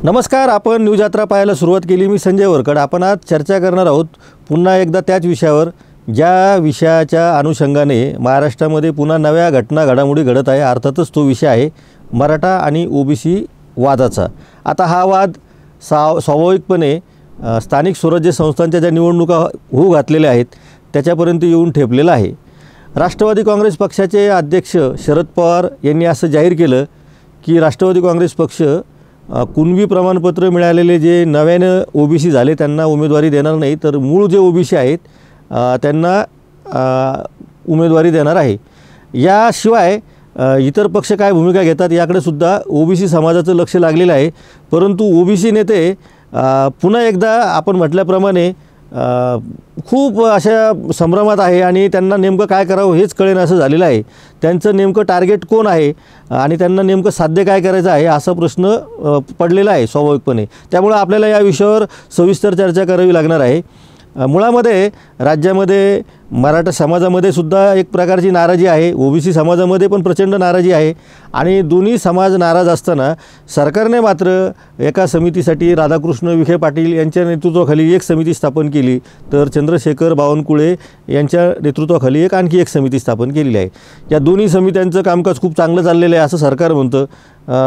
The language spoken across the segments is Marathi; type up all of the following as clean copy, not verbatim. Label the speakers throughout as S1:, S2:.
S1: नमस्कार, आपण न्यूज यात्रा पाहायला सुरुवात केली। मी संजय वरकड। आपण आज चर्चा करणार आहोत पुन्हा एकदा त्याच विषयावर ज्या विषयाच्या अनुषंगाने महाराष्ट्रामध्ये पुन्हा नव्या घडामोडी घडत आहे। अर्थातच तो विषय आहे मराठा आणि ओबीसी वादाचा। आता हा वाद स्वाभाविकपणे स्थानिक स्वराज्य संस्थांच्या ज्या निवडणुका होऊ घातलेल्या आहेत त्याच्यापर्यंत येऊन ठेपलेला आहे। राष्ट्रवादी काँग्रेस पक्षाचे अध्यक्ष शरद पवार यांनी असं जाहीर केलं की राष्ट्रवादी काँग्रेस पक्ष कुणबी प्रमाणपत्र मिळालेले जे नव्यानं ओबीसी झाले त्यांना उमेदवारी देणार नाही, तर मूळ जे ओबीसी आहेत त्यांना उमेदवारी देणार आहे। याशिवाय इतर पक्ष काय भूमिका घेतात याकडे सुद्धा ओबीसी समाजाचं लक्ष लागलेलं आहे। परंतु ओबीसी नेते पुन्हा एकदा आपण म्हटल्याप्रमाणे खूप अशा संभ्रमात आहे आणि त्यांना नेमकं काय करावं हेच कळेना असं झालेलं आहे। त्यांचं नेमकं टार्गेट कोण आहे आणि त्यांना नेमकं साध्य काय करायचं आहे असा प्रश्न पडलेला आहे स्वाभाविकपणे। त्यामुळे आपल्याला या विषयावर सविस्तर चर्चा करावी लागणार आहे। मुळामध्ये राज्यामध्ये मराठा समाजामध्ये सुद्धा एक प्रकारची नाराजी आहे, ओबीसी समाजामध्ये पण प्रचंड नाराजी आहे आणि दोन्ही समाज नाराज असताना सरकारने मात्र एका समितीसाठी राधाकृष्ण विखे पाटील यांच्या नेतृत्वाखाली एक समिती स्थापन केली, तर चंद्रशेखर बावनकुळे यांच्या नेतृत्वाखाली आणखी एक समिती स्थापन केलेली आहे। या दोन्ही समित्यांचं कामकाज खूप चांगलं चाललेलं आहे असं सरकार म्हणतं।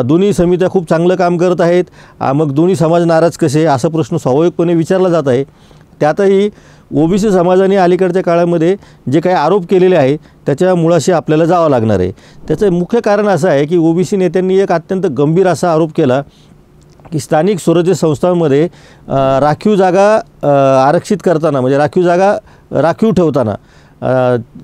S1: दोन्ही समित्या खूप चांगलं काम करत आहेत, मग दोन्ही समाज नाराज कसे असा प्रश्न स्वाभाविकपणे विचारला जात आहे। त्यातही ओबीसी समाजाने अलीकडच्या काळामध्ये जे काही आरोप केलेले आहे त्याच्या मुळाशी आपल्याला जावं लागणार आहे। त्याचं मुख्य कारण असं आहे की ओबीसी नेत्यांनी एक अत्यंत गंभीर असा आरोप केला की स्थानिक स्वराज्य संस्थांमध्ये राखीव जागा आरक्षित करताना म्हणजे राखीव ठेवताना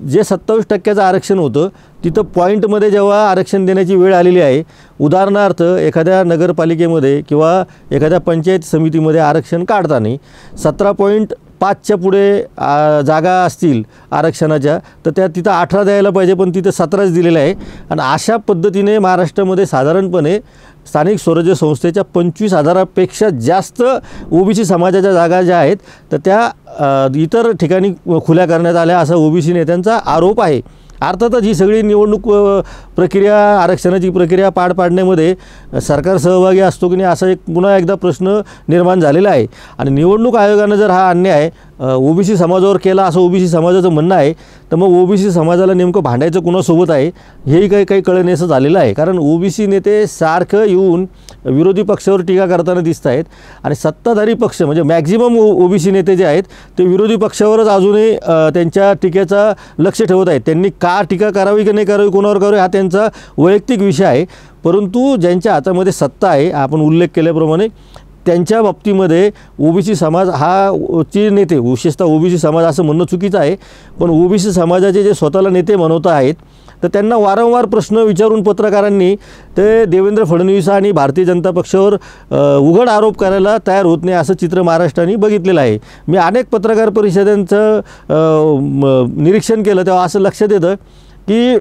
S1: जे 27% आरक्षण होतं तिथं पॉईंटमध्ये जेव्हा आरक्षण देण्याची वेळ आलेली आहे, उदाहरणार्थ एखाद्या नगरपालिकेमध्ये किंवा एखाद्या पंचायत समितीमध्ये आरक्षण काढताना 17.5च्या पुढे जागा असतील आरक्षणाच्या तर त्या तिथं 18 द्यायला पाहिजे, पण तिथं 17च दिलेलं आहे। आणि अशा पद्धतीने महाराष्ट्रामध्ये साधारणपणे स्थानिक स्वराज्य संस्थेच्या 25,000पेक्षा जास्त ओबीसी समाजाच्या जागा ज्या आहेत तर त्या इतर ठिकाणी खुल्या करण्यात आल्या असा ओबीसी नेत्यांचा आरोप आहे। अर्थातच ही सगळी निवडणूक प्रक्रिया, आरक्षणाची प्रक्रिया पार पाडण्यामध्ये सरकार सहभागी असतो की नाही असा एक पुन्हा एकदा प्रश्न निर्माण झालेला आहे। आणि निवडणूक आयोगानं जर हा अन्याय ओबीसी समाजावर केला असं ओबीसी समाजाचं म्हणणं आहे, तर मग ओबीसी समाजाला नेमकं भांडायचं कुणासोबत आहे हेही काही कळण्याचं झालेलं आहे। कारण ओबीसी नेते सारखं येऊन विरोधी पक्षावर टीका करताना दिसत आहेत आणि सत्ताधारी पक्ष म्हणजे मॅक्झिमम ओबीसी नेते जे आहेत ते विरोधी पक्षावरच अजूनही त्यांच्या टीकेचा लक्ष ठेवत आहेत। त्यांनी का टीका करावी की नाही करावी, कोणावर करावी हा त्यांचा वैयक्तिक विषय आहे। परंतु ज्यांच्या हातामध्ये सत्ता आहे, आपण उल्लेख केल्याप्रमाणे त्यांच्या बाबतीमध्ये ओबीसी समाज हा चे नेते, विशेषतः ओबीसी समाज असं म्हणणं चुकीचं आहे, पण ओबीसी समाजाचे जे स्वतःला नेते म्हणत आहेत तर त्यांना वारंवार प्रश्न विचारून पत्रकारांनी ते देवेंद्र फडणवीस आणि भारतीय जनता पक्षावर उघड आरोप करायला तयार होत नाही असं चित्र महाराष्ट्राने बघितलेलं आहे। मी अनेक पत्रकार परिषदांचं निरीक्षण केलं तेव्हा असं लक्षात येतं की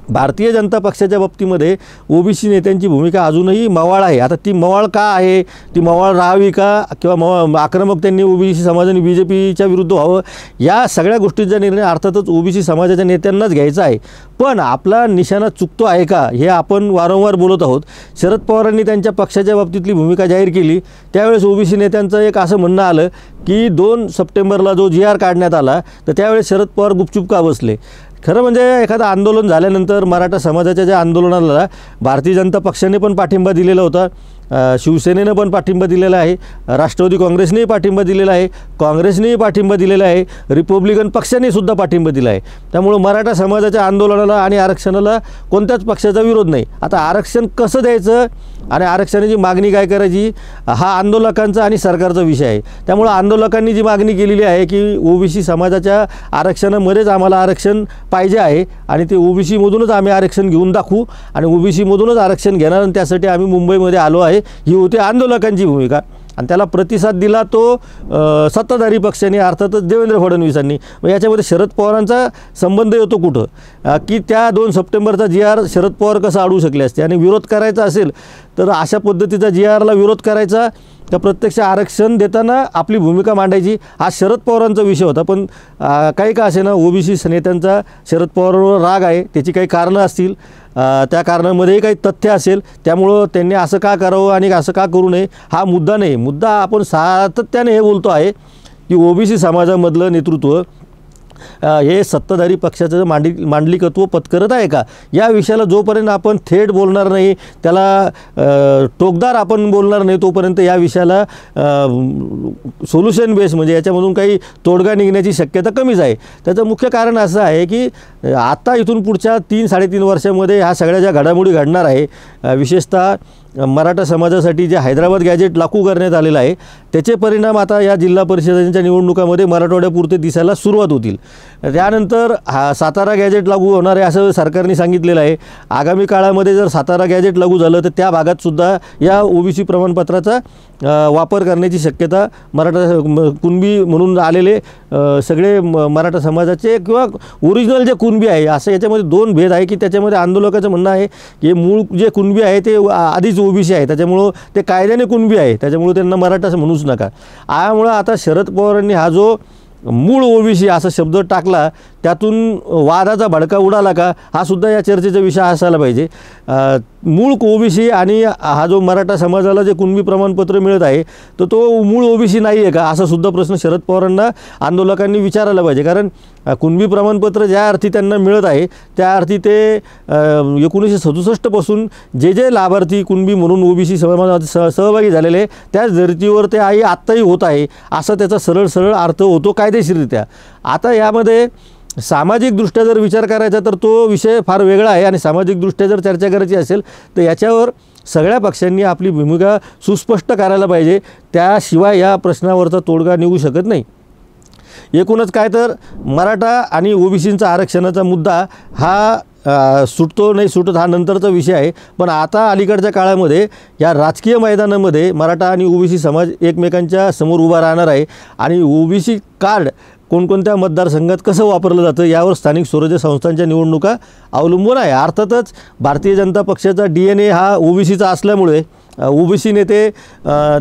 S1: भारतीय जनता पक्षाच्या बाबतीमध्ये ओबीसी नेत्यांची भूमिका अजूनही मवाळ आहे। आता ती मवाळ का आहे, ती मवाळ राहावी का किंवा आक्रमक त्यांनी ओबीसी समाजाने बीजेपीच्या विरुद्ध व्हावं या सगळ्या गोष्टींचा निर्णय अर्थातच ओबीसी समाजाच्या नेत्यांनाच घ्यायचा आहे। पण आपला निशाणा चुकतो आहे का हे आपण वारंवार बोलत आहोत। शरद पवारांनी त्यांच्या पक्षाच्या बाबतीतली भूमिका जाहीर केली त्यावेळेस ओबीसी नेत्यांचं एक असं म्हणणं आलं की 2 सप्टेंबरला जो GR काढण्यात आला तर त्यावेळेस शरद पवार गुपचूप का बसले। खरं म्हणजे एखादं आंदोलन झाल्यानंतर मराठा समाजाच्या ज्या आंदोलनाला भारतीय जनता पक्षाने पण पाठिंबा दिलेला होता, शिवसेनेनं पण पाठिंबा दिलेला आहे, राष्ट्रवादी काँग्रेसनेही पाठिंबा दिलेला आहे, काँग्रेसनेही पाठिंबा दिलेला आहे, रिपब्लिकन पक्षाने सुद्धा पाठिंबा दिला आहे। त्यामुळे मराठा समाजाच्या आंदोलनाला आणि आरक्षणाला कोणत्याच पक्षाचा विरोध नाही। आता आरक्षण कसं द्यायचं आणि आरक्षणाची मागणी काय करायची हा आंदोलकांचा आणि सरकारचा विषय आहे। त्यामुळे आंदोलकांनी जी मागणी केलेली आहे की ओबीसी समाजाच्या आरक्षणामध्येच आम्हाला आरक्षण पाहिजे आहे आणि ते ओबीसीमधूनच आम्ही आरक्षण घेऊन दाखवू आणि ओबीसीमधूनच आरक्षण घेणार आणि त्यासाठी आम्ही मुंबईमध्ये आलो आहे, ही होती आंदोलकांची भूमिका। आणि त्याला प्रतिसाद दिला तो सत्ताधारी पक्षाने अर्थातच देवेंद्र फडणवीसांनी। मग याच्यामध्ये शरद पवारांचा संबंध येतो कुठं की त्या 2 सप्टेंबरचा GR शरद पवार कसा अडवू शकले असते आणि विरोध करायचा असेल तर अशा पद्धतीचा GRला विरोध करायचा का प्रत्यक्ष आरक्षण देताना आपली भूमिका मांडायची, हा शरद पवारांचा विषय होता. पण काही का असे ना ओबीसी नेत्यांचा शरद पवारांवर राग आहे, त्याची काही कारणं असतील, त्या कारणामध्येही काही तथ्य असेल, त्यामुळं त्यांनी असं का करावं आणि असं का करू नये हा मुद्दा नाही. मुद्दा आपण सातत्याने हे बोलतो आहे की ओबीसी समाजामधलं नेतृत्व हे सत्ताधारी पक्षाचं मांडलिकत्व पत्करत आहे का, या विषयाला जोपर्यंत आपण थेट बोलणार नाही, त्याला टोकदार आपण बोलणार नाही, तोपर्यंत या विषयाला सोल्युशन बेस म्हणजे याच्यामधून काही तोडगा निघण्याची शक्यता कमीच आहे. त्याचं मुख्य कारण असं आहे की आता इथून पुढच्या 3-3.5 वर्षामध्ये ह्या सगळ्या ज्या घडामोडी घडणार आहे, विशेषतः मराठा समाजासाठी जे हैदराबाद गॅजेट लागू करण्यात आलेलं आहे, त्याचे परिणाम आता या जिल्हा परिषदांच्या निवडणुकामध्ये मराठवाड्यापुरते दिसायला सुरुवात होतील. त्यानंतर सातारा गॅजेट लागू होणार आहे असं सरकारने सांगितलेलं आहे. आगामी काळामध्ये जर सातारा गॅजेट लागू झालं तर त्या भागातसुद्धा या ओबीसी प्रमाणपत्राचा वापर करण्याची शक्यता मराठा कुणबी म्हणून आलेले सगळे मराठा समाजाचे किंवा ओरिजिनल जे कुणबी आहे, असं याच्यामध्ये 2 भेद आहे की त्याच्यामध्ये आंदोलकाचं म्हणणं आहे की मूळ जे कुणबी आहे ते आधीच ओबीसी आहे, त्याच्यामुळं ते कायद्याने कुणबी आहे, त्याच्यामुळे त्यांना मराठा असं म्हणूच नका. यामुळं आता शरद पवारांनी हा जो मूळ ओबीसी असा शब्द टाकला, त्यातून वादाचा भडका उडाला का, हा सुद्धा या चर्चेचा विषय असायला पाहिजे. मूळ ओबीसी आणि हा जो मराठा समाजाला जे कुणबी प्रमाणपत्र मिळत आहे तर तो मूळ ओबीसी नाही आहे का, असा सुद्धा प्रश्न शरद पवारांना आंदोलकांनी विचारायला पाहिजे. कारण कुणबी प्रमाणपत्र ज्या अर्थी त्यांना मिळत आहे त्या अर्थी ते 1967 पासून जे लाभार्थी कुणबी म्हणून ओबीसी समाजात सहभागी झालेले त्याच धर्तीवर ते आत्ताही होत आहे, असा त्याचा सरळ अर्थ होतो कायदेशीररित्या. आता यामध्ये सामाजिकदृष्ट्या जर विचार करायचा तर तो विषय फार वेगळा आहे आणि सामाजिकदृष्ट्या जर चर्चा करायची असेल तर याच्यावर सगळ्या पक्षांनी आपली भूमिका सुस्पष्ट करायला पाहिजे, त्याशिवाय या प्रश्नावरचा तोडगा निघू शकत नाही. एकूणच काय तर मराठा आणि ओबीसींचा आरक्षणाचा मुद्दा हा सुटतो नाही सुटत हा नंतरचा विषय आहे. पण आता अलीकडच्या काळामध्ये या राजकीय मैदानामध्ये मराठा आणि ओबीसी समाज एकमेकांच्या समोर उभा राहणार आहे आणि ओबीसी कार्ड कोणकोणत्या मतदारसंघात कसं वापरलं जातं यावर स्थानिक स्वराज्य संस्थांच्या निवडणुका अवलंबून आहे. अर्थातच भारतीय जनता पक्षाचा DNA हा ओबीसीचा असल्यामुळे ओबीसी नेते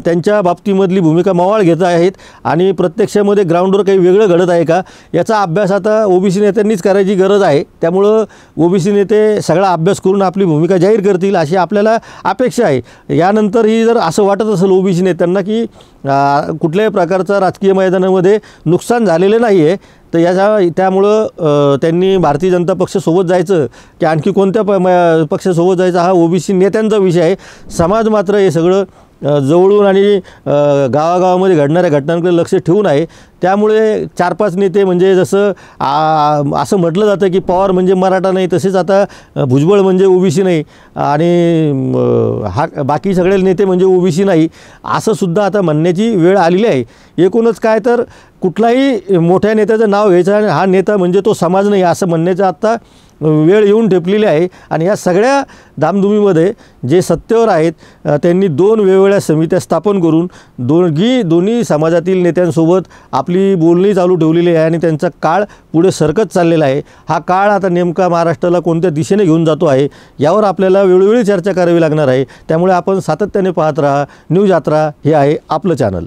S1: त्यांच्या बाबतीमधली भूमिका मवाळ घेत आहेत आणि प्रत्यक्षामध्ये ग्राउंडवर काही वेगळं घडत आहे का याचा अभ्यास आता ओबीसी नेत्यांनीच करायची गरज आहे. त्यामुळं ओबीसी नेते सगळा अभ्यास करून आपली भूमिका जाहीर करतील अशी आपल्याला अपेक्षा आहे. यानंतरही जर असं वाटत असेल ओबीसी नेत्यांना की कुठल्याही प्रकारचा राजकीय मैदानामध्ये नुकसान झालेलं नाही आहे तर त्यामुळं त्यांनी भारतीय जनता पक्षासोबत जायचं की आणखी कोणत्या पक्षासोबत जायचं हा ओबीसी नेत्यांचा विषय आहे. समाज मात्र हे सगळं जवळून आणि गावागावामध्ये घडणाऱ्या घटनांकडे लक्ष ठेवून आहे. त्यामुळे 4-5 नेते म्हणजे जसं असं म्हटलं जातं की पवार म्हणजे मराठा नाही, तसेच आता भुजबळ म्हणजे ओबीसी नाही आणि बाकी सगळे नेते म्हणजे ओबीसी नाही असं सुद्धा आता म्हणण्याची वेळ आलेली आहे. एकूणच काय तर कुठलाही मोठ्या नेत्याचं नाव घ्यायचं आणि हा नेता म्हणजे तो समाज नाही असं म्हणण्याचं आत्ता वेळ येऊन ठेपलेली आहे. आणि या सगळ्या धामधुमीमध्ये जे सत्तेवर आहेत त्यांनी 2 वेगवेगळ्या समित्या स्थापन करून दोन्ही समाजातील नेत्यांसोबत आपली बोलणी चालू ठेवलेली आहे आणि त्यांचा काळ पुढे सरकत चाललेला आहे. हा काळ आता नेमका महाराष्ट्राला कोणत्या दिशेने घेऊन जातो आहे यावर आपल्याला वेळोवेळी चर्चा करावी लागणार आहे. त्यामुळे आपण सातत्याने पाहत राहा. न्यूज यात्रा हे आहे आपलं चॅनल.